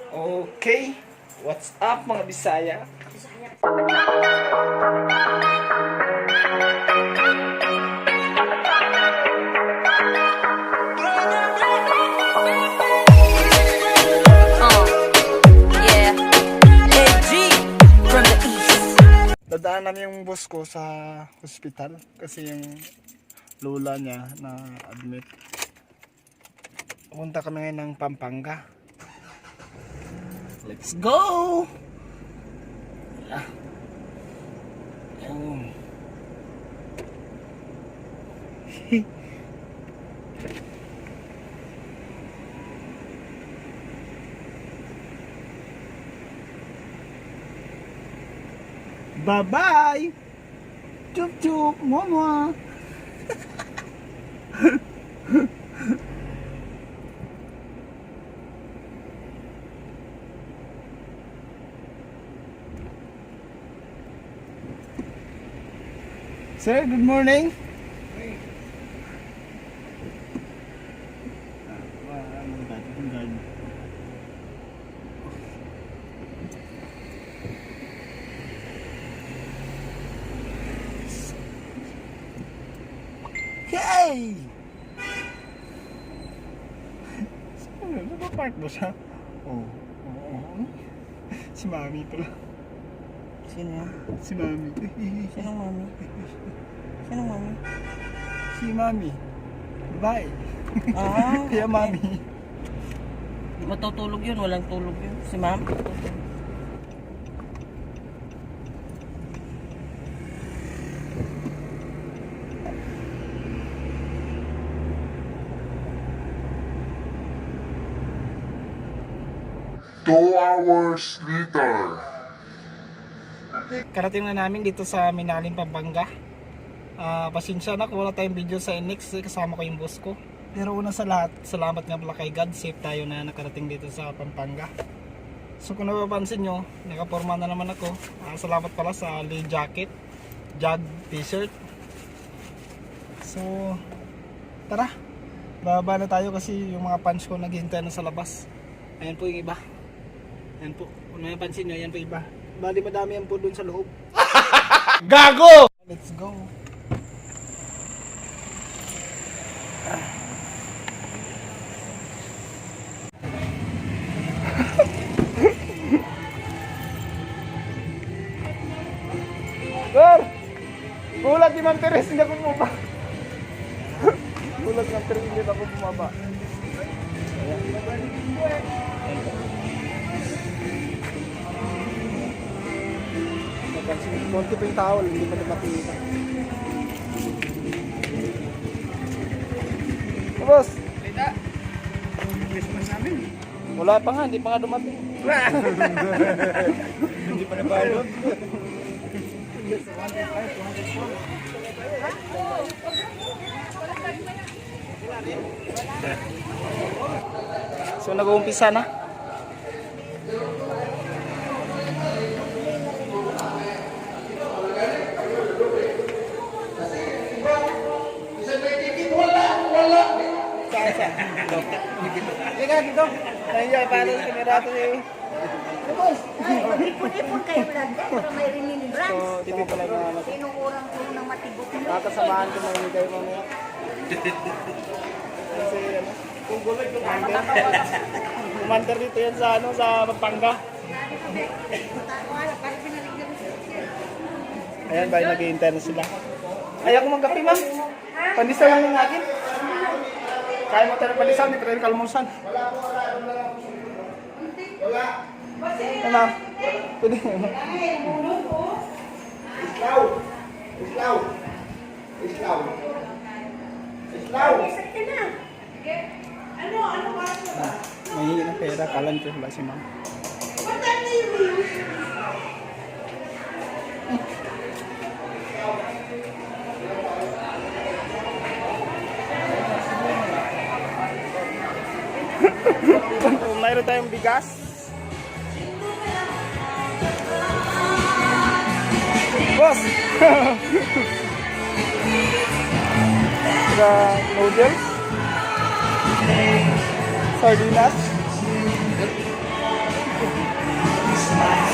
Okay, what's up mga Bisaya? Yeah. AG from the east. Dadaan namin yung boss ko sa hospital kasi yung lola niya na admit. Punta kami ngayon ng Pampanga. Let's go! Yeah. Oh. Bye-bye! Chup-chup! Mama! Sir, good morning. Hey! Nagpa-park ba siya? Oo. Si Mami pala. Sino yan? Si Mami. Sinong mami? Sinong mami? Si Mami. Babae. Ah, Kaya Mami. matutulog yun, walang tulog yun. Si ma'am? Tutulog. Two hours later. Karating na namin dito sa Minaling, Pampanga. Pasensya na kung wala tayong video sa NX, kasama ko yung boss ko. Pero una sa lahat, salamat nga pala kay God, safe tayo na nakarating dito sa Pampanga. So kung napapansin nyo, nakaporma na naman ako. Salamat pala sa Lee jacket, Jag t-shirt. So tara, bababa na tayo kasi yung mga fans ko naghihintay na sa labas. Ayan po yung iba. Ayan po, kung napansin nyo, ayan po iba. Bali madami yan po dun sa loob. Gago! Let's go. Sir! Gulat ni Ma'am Teres, hindi ako bumaba. Gulat ni Ma'am Teres, hindi ako bumaba. Konti pa yung towel, hindi pa nakapita. Boss! Lita! Christmas namin. Wala pa nga, hindi pa nga dumating. Hindi pa nabalot. So nag-uumpisa na. Teka dito. Nandiyan para sa kamerato ni Ipon kayo lang din, pero may remembrance. So, dito pala na ano. Sinong urang-urang matibok nyo? Nakasamahan ko ng higay mamaya. Kasi ano, kumanter dito yan sa ano, sa Pampanga. Ayan ba, nag-i-intern na sila. Ayaw ko magkape, ma'am. Pandisa lang ng akin. Kaya mo tayo pandisa, hindi tayo kalmusan. Wala. Ano, ma'am? Pwede. Islaw. Islaw. Islaw. Islaw. Mahingi ng pera, kalan ko wala si ma'am. Mayroon tayong bigas. Boss! The noodles. Sardinas.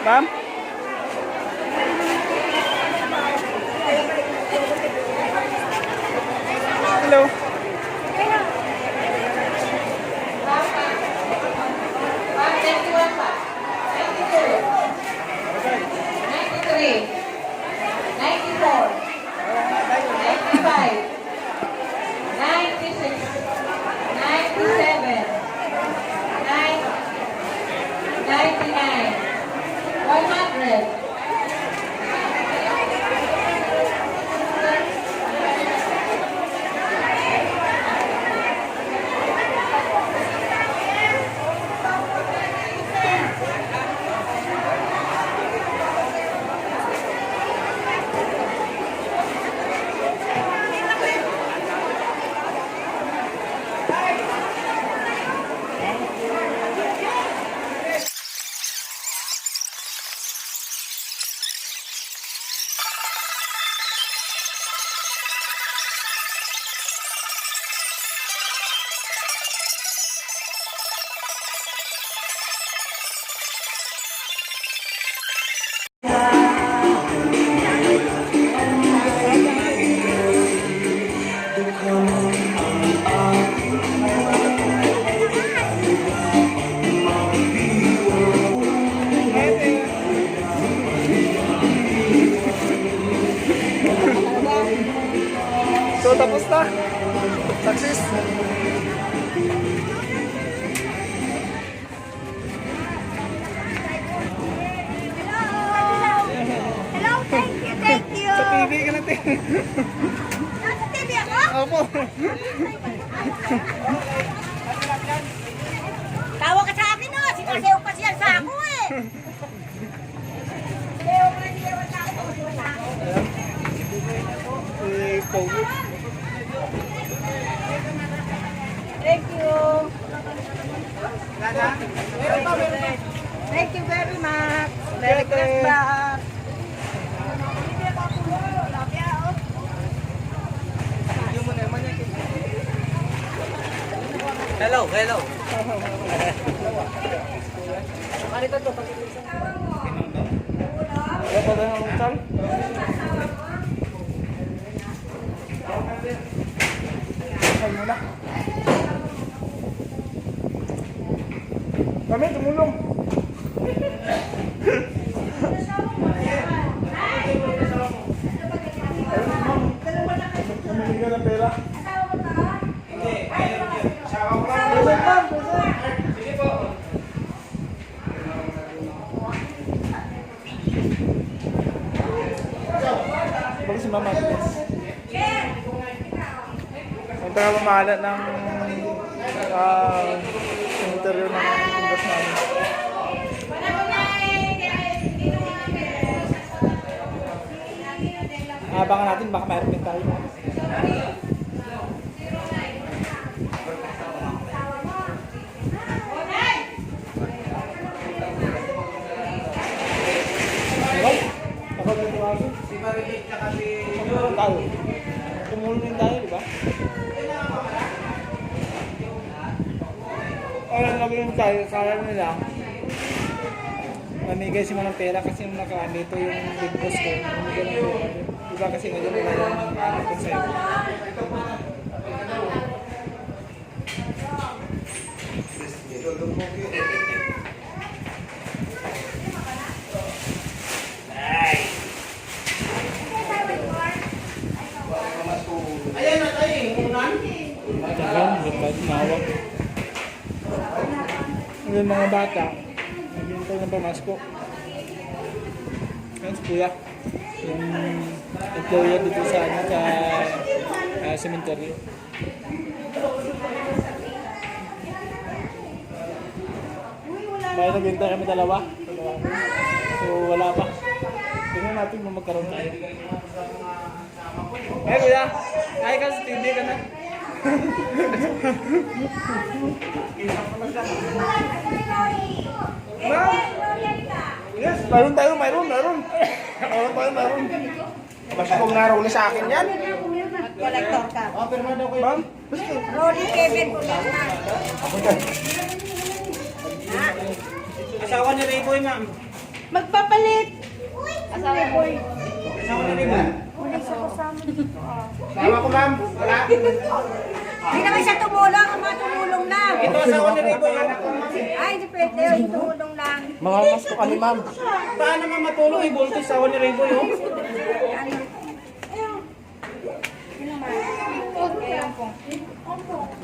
Ma'am? Hello. Ma'am, 91 pa. 92. 93. 94. 95. 96. 97. 99. 100. So, tapos na. Success. Hello, thank you, thank you. Sa TV ka natin. Nasa TV ako? Opo. Tawa ka sa akin oh, sinasayaw pa siya sa ako eh. Sayaw ka na niya sa ako, tumasayaw sa ako. Pogo. Thank you. Thank you very much. Merry Christmas. Hello, hello. Wala pa tayo ng sal? Sal muna. Kami, tumulong. Namili ka ng pera? Present, ma'am, present. Bakit si Mama? Punta ka pamahalat ng interview ng boss namin. Abangan natin, baka mayroon din tayo. Okay? Ako na ito. Si Marilit tsaka si Tayo. Tumulong din tayo, di ba? Alam namin tayo, kala nila mamigay si Manang pera kasi yung nakaan dito yung big boss ko. Mamigay ng pera. Diba kasi ngayon wala yung ano ko sa'yo. Ayan na tayo, unan. Matagal, ba't mawag. Yung mga bata, naghihintay ng pamasko. Yan si Kuya. Yung employer dito sa ano, sa cemetery. Kaya naghihintay kami dalawa. So wala pa. Tingnan natin kung magkaroon tayo. Ay Kuya! Ay ka sa TV ka na. Ma'am! Yes, mayroon tayo, mayroon. Basta kung naruli sa akin yan. Collector ka. Ma'am? Rolly Kevin Pulema. Asawa ni Rayboy, ma'am. Magpapalit. Kasama ni Raymond. Sama ko, ma'am. Wala. Hindi naman siya tumulong. Ang mga tumulong lang. Ito asawa ni Raymond. Ay, hindi pwede yun. Tumulong lang. Mangangas ko kami, ma'am. Paano naman matulog? Ibulto sa asawa ni Raymond, oh.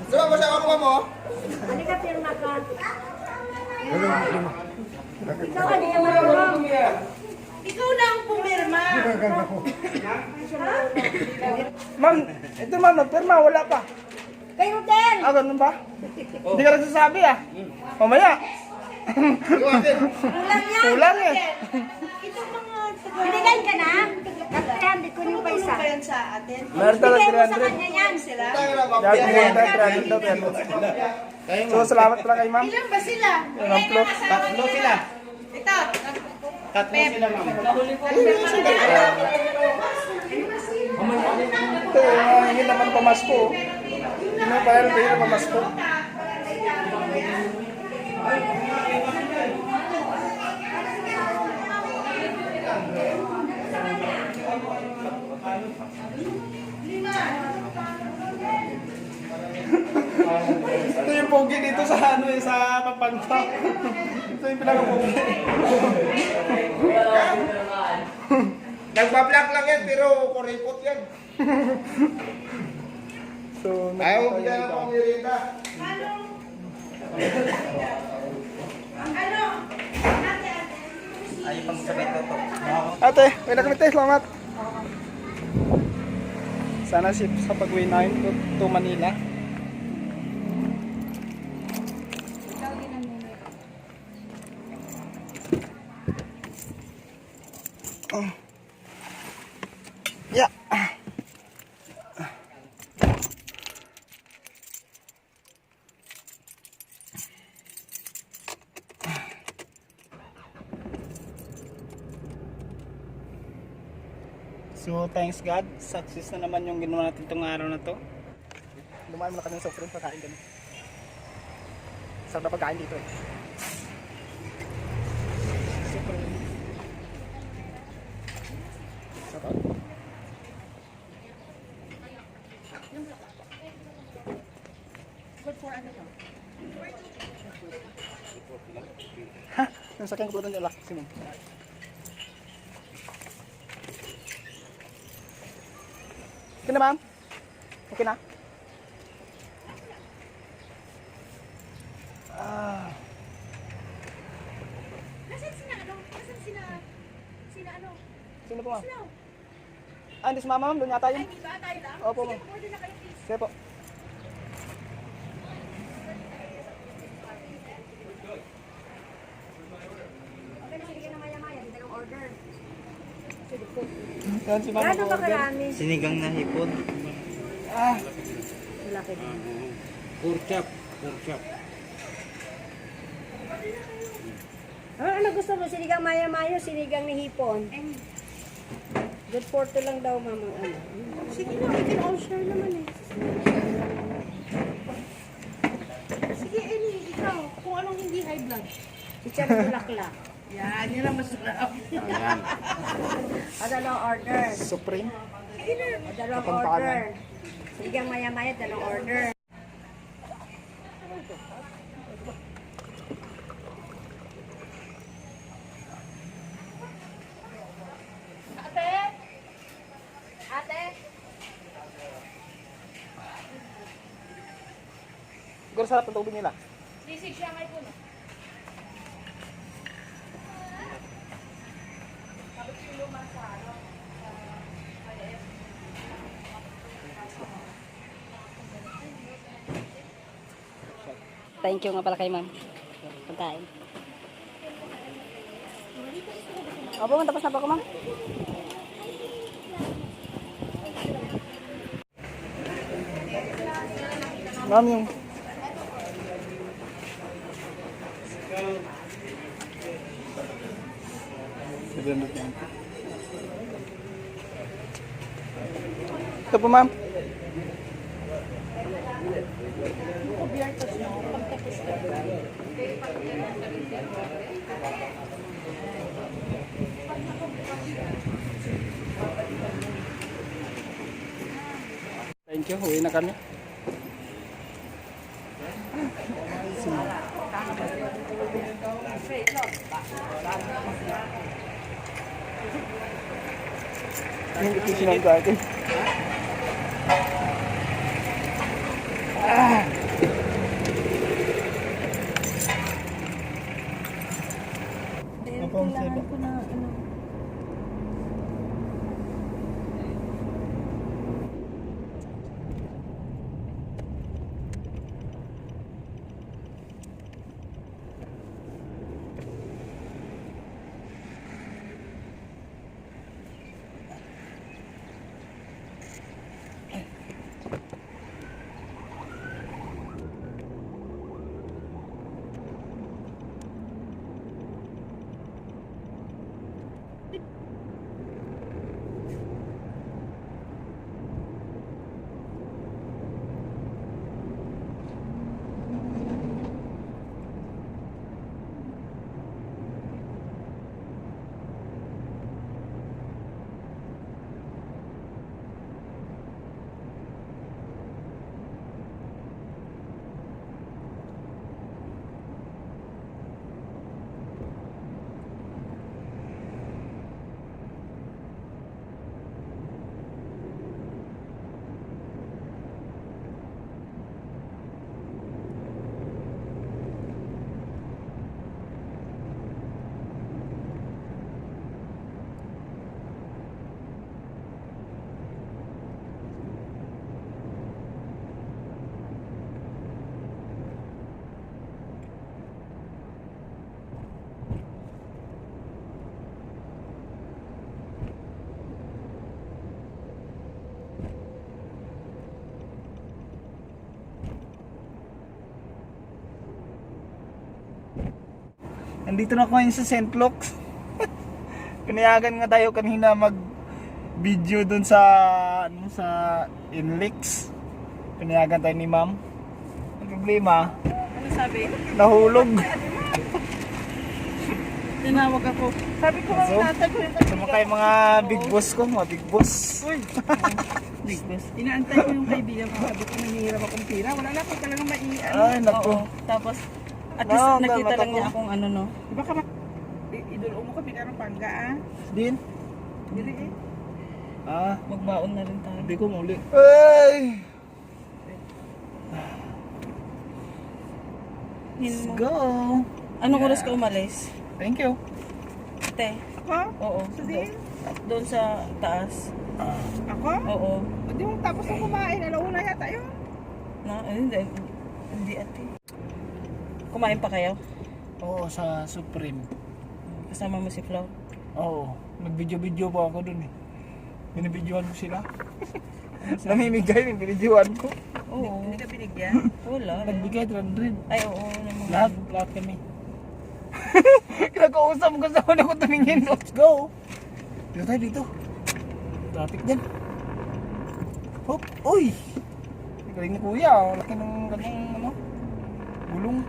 Diba ba siya ako, ma'am, oh? Halika, pirma ka. Ikaw, hindi ka marunong. Ikaw na ang pumirma. Ma'am, ito ma'am, nagpirma, wala pa. Kayo din. Ah, ganun ba? Hindi ka nagsasabi ah. Mamaya. Kulang yan. Kulang eh. Binigay ka na? Kaya hindi ko yung pa isa. Meron talaga Bigay mo sa 300. kanya yan. Sila? Yan, pumunta, 300 daw, 300. So, salamat pala kay ma'am. Ilan ba sila? Yan ang float. Tatlo sila. Ito. Tatlo sila, ma'am. Ito, hindi naman pamasko. Hindi naman pala rin pamasko. Ito yung pogi dito sa ano eh, sa Pampanga. Ito yung pinaka-pogi. Nagpa-block lang yan, pero kuripot yan. So, Ayaw mo bigyan ng pangirita. Ayaw pang sabihin ko to. ate, may nakamit salamat. Sana ship sa pag-uwi namin to Manila. Yeah. So, thanks God. Success na naman yung ginawa natin itong araw na to. Lumayan mo na kami sa friends, pagkain kami. Sarap na pagkain dito eh. Super. Sarap. Ha? Yung sakyan ko doon nila. Simon. Okay na, ma'am? Okay na? Ah. Nasaan sila ano? Nasaan sila? Sila ano? Sino po, ma'am? Ah, hindi si mama, ma'am. Doon yata yun. Di ba tayo lang? Opo, ma'am. Order na kayo, please. Sige po. Okay na, sige na maya-maya. Hindi tayo order. Yan si mama. Gano'n ba order. karami? Sinigang na hipon. Ah. Malaki din. Pork chop. Pork chop. Ano gusto mo? Sinigang maya-mayo, sinigang ni hipon? Good for two lang daw, mama. Ano? Sige na, we can all share naman eh. Sige, Eli, ikaw. Kung anong hindi high blood. Chichar bulaklak. Yan, yun ang masarap. O, dalawang order. Supreme. O, dalawang Kapampangan. order. Sinigang maya-maya, dalawang order. Siguro sarap ang tubig nila. Sisig siya ngay po, no? Thank you nga pala kay ma'am. Pagkain. Opo, tapos na po ako, ma'am. Ma'am, yung... Ito po, ma'am. Thank you. Uwi na kami. Hindi ko sinabi atin. Kailangan ko na ano. Nandito na ako ngayon sa St. Luke's. Pinayagan nga tayo kanina mag video dun sa ano, sa Inlix. Pinayagan tayo ni ma'am. Ang problema, Ano sabi? nahulog. Tinawag ako. Sabi ko So, tatag ko yung Sama kayo mga big boss ko, mga big boss. Big boss. Inaantay ko yung kaibigan ko. Sabi ko nanghihirap akong pira. Wala na ako talagang maiiano. Ay, naku. Tapos, at No, least nakita mata lang ko. niya akong ano no. Diba ka idolo mo kami karang pangga ah. Din? Dili eh. Ah, Magbaon na rin tayo. hindi ko muli. Ay! Let's go! Anong oras ka umalis? Thank you. Te. Ako? Oo. Doon sa taas. Ako? Oo. Hindi mo tapos na kumain. Alauna yata yun. Hindi. Hindi ate. Kumain pa kayo? Oo, sa Supreme. Kasama mo si Flo? Oo, nag-video-video pa ako dun eh. Binibidyohan ko sila. Namimigay, binibidyohan ko. Oo. Hindi ka binigyan? Wala. Nagbigay 300. Ay, oo. Naman. Lahat kami. Kinakausap ko sa una ko tumingin. Let's go! Dito tayo dito. Traffic dyan. Hop! Uy! Galing ni kuya. Laki ng kanyang ano, gulong.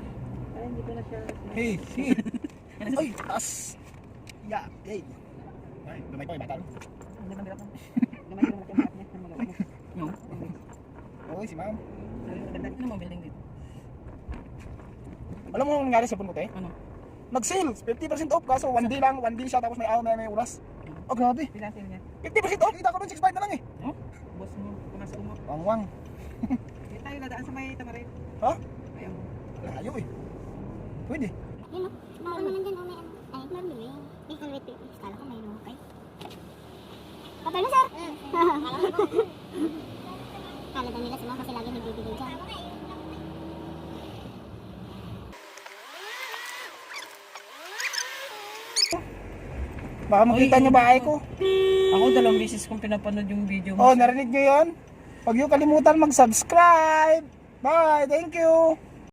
Ay, hindi ko na siya. Hey! Hey! Ay! Taas! Ya! Hey! Ay, dumay ko yung bata. Hindi naman hirap. Naman hirap na niya. Ang magawa mo. No? Oo, si ma'am. Ano mo building dito? Alam mo anong nangyari sa phone ko, te? Ano? Nag-sale! 50% off kaso 1 day lang. 1 day siya tapos may oras. Oh, grabe. Pinasil niya. 50% off! Kita ko doon 6.5 na lang eh. Boss mo. Pumasok mo. Wangwang. Hindi tayo dadaan sa may tamarin. Ha? Ayaw mo. Layo eh. Pwede. Yun o. Baka naman dyan o may ano. Ay, meron din eh. Wait, wait. Kala ko may lumukay. Patalo, sir! Kala daw nila si Mom kasi lagi nagbibigay dyan. Baka makita niyo bahay ko. Ako 2 beses kong pinapanood yung video mo. Oh, narinig niyo yun? Huwag niyo kalimutan mag-subscribe. Bye! Thank you!